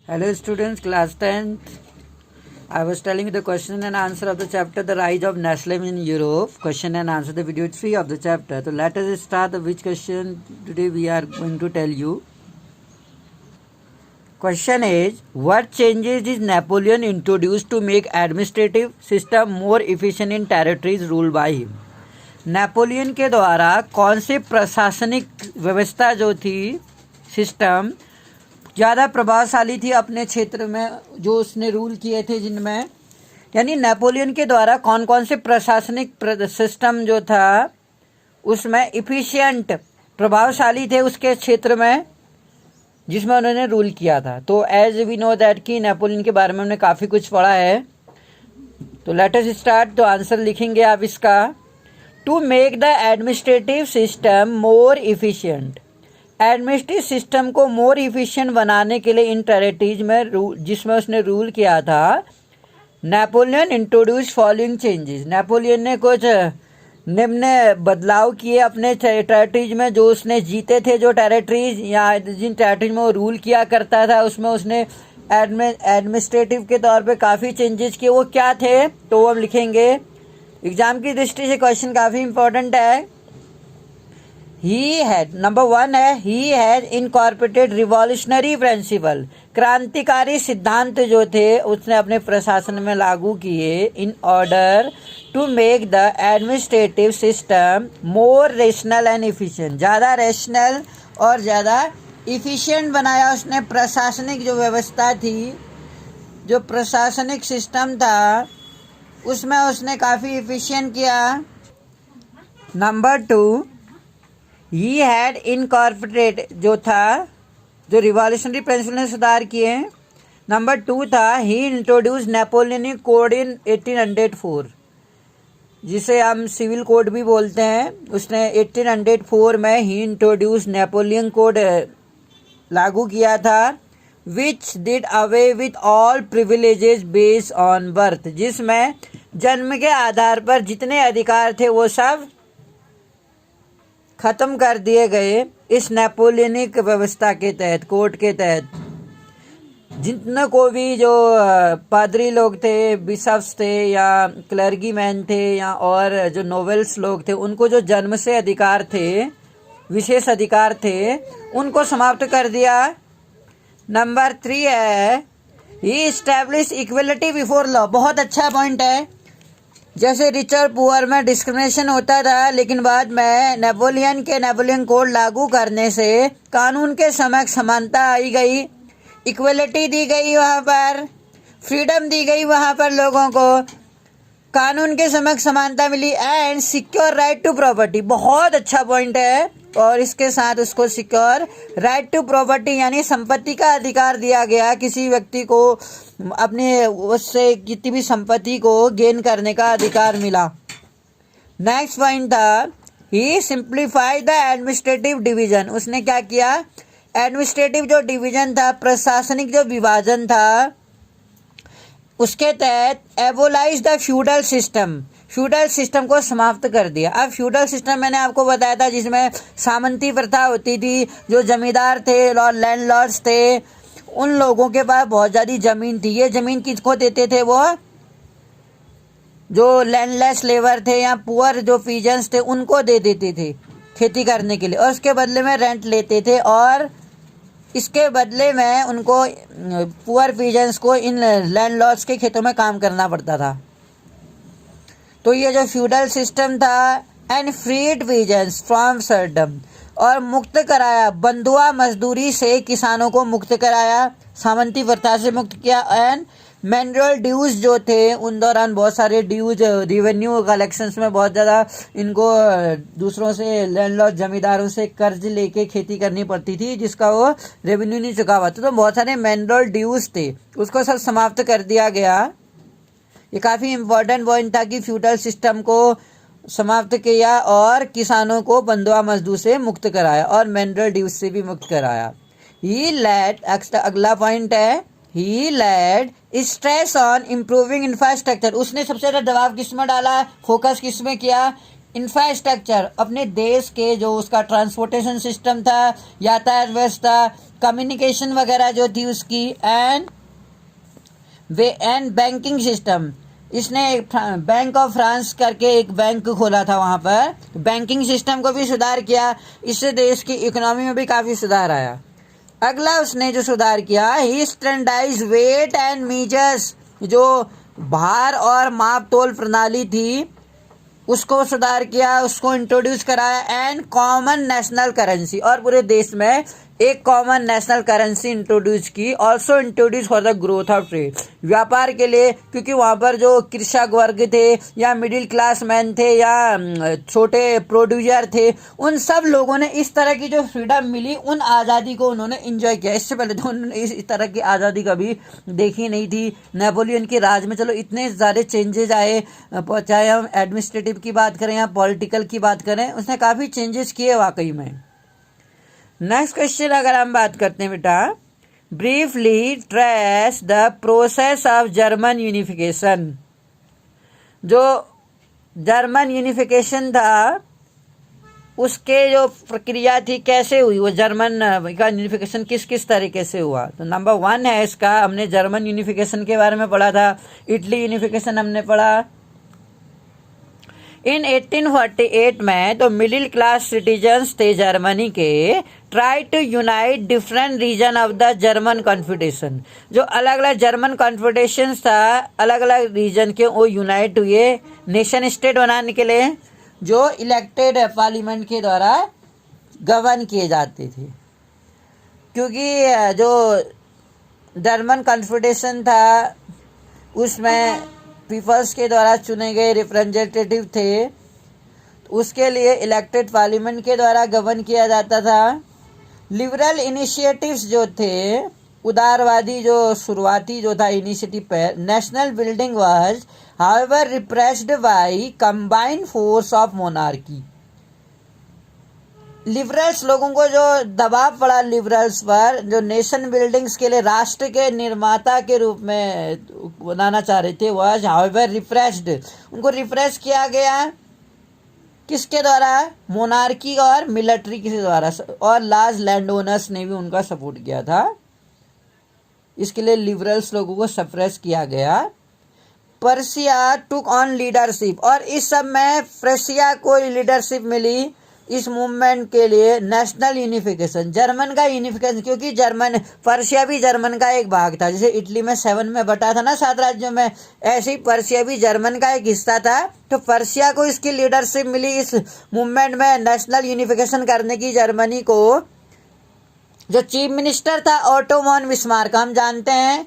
Hello students, class 10th. I was telling you the question and answer of the chapter The Rise of Nationalism in Europe. Question and answer, the video 3 of the chapter. So let us start which question today we are going to tell you. Question is, what changes did Napoleon introduce to make administrative system more efficient in territories ruled by him? Napoleon के द्वारा कौन सी प्रशासनिक व्यवस्था जो थी system ज़्यादा प्रभावशाली थी अपने क्षेत्र में जो उसने रूल किए थे जिनमें, यानी नेपोलियन के द्वारा कौन कौन से प्रशासनिक सिस्टम जो था उसमें इफ़िशियंट प्रभावशाली थे उसके क्षेत्र में जिसमें उन्होंने रूल किया था। तो एज वी नो दैट कि नेपोलियन के बारे में हमने काफ़ी कुछ पढ़ा है। तो लेट अस स्टार्ट। तो आंसर लिखेंगे आप इसका, to make the administrative system more efficient. Administrative system को मोर इफ़िशियंट बनाने के लिए इन टेरिटरीज में जिसमें उसने रूल किया था, Napoleon introduce following changes. Napoleon ने कुछ निम्न बदलाव किए अपने टेरिटरीज में जो उसने जीते थे, जो टेरिटरीज या जिन टेरिटरीज में वो रूल किया करता था उसमें उसने एडमिनिस्ट्रेटिव के तौर पे काफ़ी चेंजेस किए। वो क्या थे तो वो हम लिखेंगे। एग्जाम की दृष्टि से क्वेश्चन काफ़ी इंपॉर्टेंट है। ही हैड, नंबर 1 है, he had incorporated revolutionary principle. क्रांतिकारी सिद्धांत जो थे उसने अपने प्रशासन में लागू किए in order to make the administrative system more rational and efficient. ज़्यादा रेशनल और ज़्यादा इफिशिएंट बनाया उसने प्रशासनिक जो व्यवस्था थी, जो प्रशासनिक सिस्टम था उसमें उसने काफ़ी इफिशिएंट किया। नंबर 2, ही हैड इनकॉर्पोरेट जो था, जो रिवॉल्यूशनरी प्रिंसिपल ने सुधार किए। नंबर 2 था, ही इंट्रोड्यूस नेपोलियनिक कोड इन 1804, जिसे हम सिविल कोड भी बोलते हैं। उसने 1804 में ही इंट्रोड्यूस नेपोलियन कोड लागू किया था, which did away with all privileges based on birth, जिसमें जन्म के आधार पर जितने अधिकार थे वो सब ख़त्म कर दिए गए इस नेपोलियनिक व्यवस्था के तहत, कोड के तहत। जितने को भी जो पादरी लोग थे, बिशप्स थे या क्लर्गी मैन थे या और जो नोवेल्स लोग थे, उनको जो जन्म से अधिकार थे, विशेष अधिकार थे, उनको समाप्त कर दिया। नंबर 3 है, ही इस्टेब्लिश इक्वलिटी बिफोर लॉ। बहुत अच्छा पॉइंट है। जैसे रिच और पुअर में डिस्क्रिमिनेशन होता था, लेकिन बाद में नेपोलियन कोड लागू करने से कानून के समक्ष समानता आई गई, इक्वलिटी दी गई, वहाँ पर फ्रीडम दी गई, वहाँ पर लोगों को कानून के समक्ष समानता मिली। And secure right to property, बहुत अच्छा पॉइंट है। और इसके साथ उसको सिक्योर राइट टू प्रॉपर्टी यानी संपत्ति का अधिकार दिया गया, किसी व्यक्ति को अपने उससे कितनी भी संपत्ति को गेन करने का अधिकार मिला। नेक्स्ट पॉइंट था, ही सिंप्लीफाइड द एडमिनिस्ट्रेटिव डिवीजन। उसने क्या किया, एडमिनिस्ट्रेटिव जो डिवीजन था, प्रशासनिक जो विभाजन था, उसके तहत abolish the feudal system, feudal system को समाप्त कर दिया। अब फ्यूडल सिस्टम मैंने आपको बताया था जिसमें सामंती प्रथा होती थी, जो जमींदार थे और लैंडलॉर्ड्स थे, उन लोगों के पास बहुत ज़्यादा ज़मीन थी। ये ज़मीन किसको देते थे, वो जो लैंडलेस लेबर थे या पुअर जो पीजेंट्स थे उनको दे देते थे खेती करने के लिए, और उसके बदले में रेंट लेते थे, और इसके बदले में उनको पुअर पीजेंट्स को इन लैंडलॉर्ड्स के खेतों में काम करना पड़ता था। तो ये जो फ्यूडल सिस्टम था, एंड फ्रीड पीजेंट्स फ्रॉम सर्डम, और मुक्त कराया, बंधुआ मजदूरी से किसानों को मुक्त कराया, सामंती प्रथा से मुक्त किया। एंड मिनरल ड्यूज जो थे उन दौरान बहुत सारे ड्यूज, रिवेन्यू कलेक्शंस में बहुत ज़्यादा इनको दूसरों से, लैंडलॉर्ड जमींदारों से कर्ज लेके खेती करनी पड़ती थी जिसका वो रेवेन्यू नहीं चुका हुआ था। तो बहुत सारे मिनरल ड्यूज थे, उसको सब समाप्त कर दिया गया। ये काफ़ी इम्पोर्टेंट पॉइंट था कि फ्यूडल सिस्टम को समाप्त किया और किसानों को बंधुआ मजदूर से मुक्त कराया और मिनरल ड्यूज से भी मुक्त कराया। ही लेड, अगला पॉइंट है, he led stress on improving infrastructure. उसने सबसे ज़्यादा दबाव किस में डाला, फोकस किस में किया, इंफ्रास्ट्रक्चर, अपने देश के जो उसका ट्रांसपोर्टेशन सिस्टम था, यातायात व्यवस्था, कम्युनिकेशन वगैरह जो थी उसकी, एंड बैंकिंग सिस्टम। इसने बैंक ऑफ फ्रांस करके एक बैंक खोला था, वहाँ पर बैंकिंग सिस्टम को भी सुधार किया। इससे देश की इकोनॉमी में भी काफ़ी सुधार आया। अगला उसने जो सुधार किया, ही स्टैंडर्डाइज वेट एंड मीजर्स, जो भार और माप तोल प्रणाली थी उसको सुधार किया, उसको इंट्रोड्यूस कराया। एंड कॉमन नेशनल करेंसी, और पूरे देश में एक कॉमन नेशनल करेंसी इंट्रोड्यूस की। Also introduce for the growth of trade, व्यापार के लिए, क्योंकि वहाँ पर जो कृषक वर्ग थे या मिडिल क्लास मैन थे या छोटे प्रोड्यूसर थे, उन सब लोगों ने इस तरह की जो फ्रीडम मिली, उन आज़ादी को उन्होंने इंजॉय किया। इससे पहले तो उन्होंने इस तरह की आज़ादी कभी देखी नहीं थी। नेपोलियन के राज में चलो इतने ज़्यादा चेंजेज आए, चाहे हम एडमिनिस्ट्रेटिव की बात करें या पॉलिटिकल की बात करें, उसने काफ़ी चेंजेस किए वाकई में। नेक्स्ट क्वेश्चन अगर हम बात करते हैं बेटा, briefly trace the process of German unification. जो जर्मन यूनिफिकेशन था उसके जो प्रक्रिया थी, कैसे हुई वो जर्मन का यूनिफिकेशन, किस किस तरीके से हुआ। तो नंबर 1 है इसका, हमने जर्मन यूनिफिकेशन के बारे में पढ़ा था। इटली यूनिफिकेशन हमने पढ़ा इन 1848 में। तो मिडिल क्लास सिटीजन्स थे जर्मनी के, try to unite different region of the German confederation. जो अलग अलग जर्मन कॉन्फेडरेशन था, अलग अलग रीजन के, वो यूनाइट हुए नेशन स्टेट बनाने के लिए, जो इलेक्टेड पार्लियामेंट के द्वारा गवर्न किए जाते थे। क्योंकि जो जर्मन कॉन्फेडरेशन था उसमें पीपल्स के द्वारा चुने गए रिप्रेजेंटेटिव थे, उसके लिए इलेक्टेड पार्लियामेंट के द्वारा गवर्न किया जाता था। लिबरल इनिशिएटिव्स जो थे, उदारवादी जो शुरुआती जो था इनिशिएटिव पर, national building was however repressed by combined force of monarchy. Liberals लोगों को जो दबाव पड़ा लिबरल्स पर, जो नेशन बिल्डिंग्स के लिए राष्ट्र के निर्माता के रूप में बनाना चाह रहे थे, वह हाउएवर रिप्रेस्ड, उनको रिप्रेस किया गया। किसके द्वारा? मोनार्की और मिलिट्री के द्वारा, और लार्ज लैंड ओनर्स ने भी उनका सपोर्ट किया था। इसके लिए लिबरल्स लोगों को सप्रेस किया गया। पर्सिया टुक ऑन लीडरशिप, और इस सब में पर्सिया को लीडरशिप मिली इस मूवमेंट के लिए। नेशनल यूनिफिकेशन, जर्मन का यूनिफिकेशन, क्योंकि जर्मन पर्सिया भी जर्मन का एक भाग था। जैसे इटली में 7 में बटा था ना 7 राज्यों में, ऐसे ही पर्सिया भी जर्मन का एक हिस्सा था। तो पर्सिया को इसकी लीडरशिप मिली इस मूवमेंट में नेशनल यूनिफिकेशन करने की। जर्मनी को जो चीफ मिनिस्टर था ऑटोमन बिस्मार्क, हम जानते हैं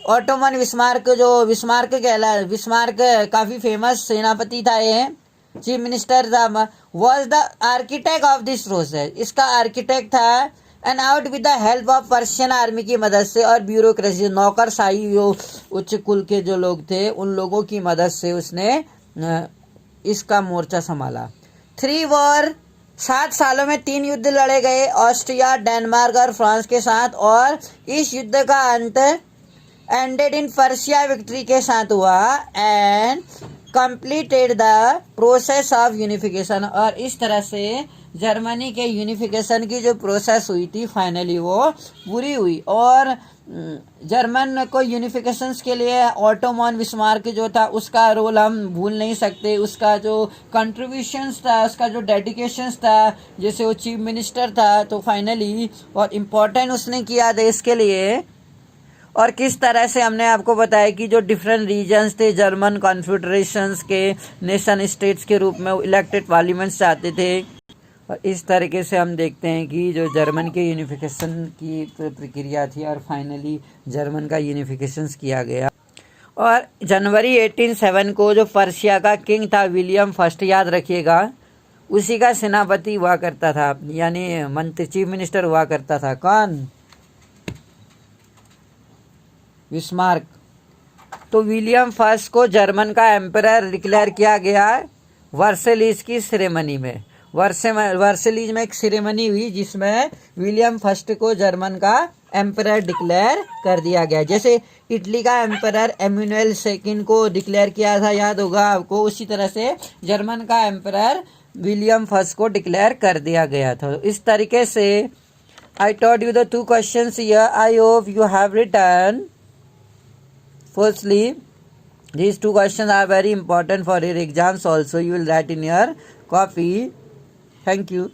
ऑटोमन बिस्मार्क, जो बिस्मार्क काफ़ी फेमस सेनापति था, ये चीफ मिनिस्टर था, was the architect of this process. इसका आर्किटेक्ट था। And out with the help of Persian army की मदद से और ब्यूरोक्रेसी, नौकरशाही जो उच्च कुल के जो लोग थे उन लोगों की मदद से उसने इसका मोर्चा संभाला। 3 वॉर, 7 सालों में 3 युद्ध लड़े गए, ऑस्ट्रिया, डेनमार्क और फ्रांस के साथ, और इस युद्ध का अंत एंडेड इन पर्सिया विक्ट्री के साथ हुआ। And completed the process of unification, और इस तरह से जर्मनी के यूनिफिकेशन की जो प्रोसेस हुई थी फाइनली वो पूरी हुई। और जर्मन को यूनिफिकेशन के लिए ऑटोमन बिस्मार्क जो था उसका रोल हम भूल नहीं सकते। उसका जो कंट्रीब्यूशंस था, उसका जो डेडिकेशंस था, जैसे वो चीफ मिनिस्टर था, तो फाइनली बहुत इम्पोर्टेंट उसने किया देश के लिए। और किस तरह से हमने आपको बताया कि जो डिफरेंट रीजन्स थे जर्मन कॉन्फेडरेशंस के, नेशन स्टेट्स के रूप में इलेक्टेड पार्लियामेंट्स चाहते थे। और इस तरीके से हम देखते हैं कि जो जर्मन के यूनिफिकेशन की प्रक्रिया थी और फाइनली जर्मन का यूनिफिकेशन किया गया। और जनवरी 1807 को जो पर्शिया का किंग था विलियम फर्स्ट, याद रखिएगा, उसी का सेनापति हुआ करता था, यानी मंत्री चीफ मिनिस्टर हुआ करता था। कौन? बिस्मार्क। तो विलियम फर्स्ट को जर्मन का एम्परर डिक्लेयर किया गया वर्सेलीज की सेरेमनी में। वर्सेलीज में एक सेरेमनी हुई जिसमें विलियम फर्स्ट को जर्मन का एम्परर डिक्लेयर कर दिया गया। जैसे इटली का एम्परर एम्यूनुएल सेकंड को डिक्लेयर किया था, याद होगा आपको, उसी तरह से जर्मन का एम्परर विलियम फर्स्ट को डिक्लेयर कर दिया गया था। इस तरीके से I taught you the two questions here. I hope you have written. Firstly, these two questions are very important for your exams also. You will write in your copy. Thank you.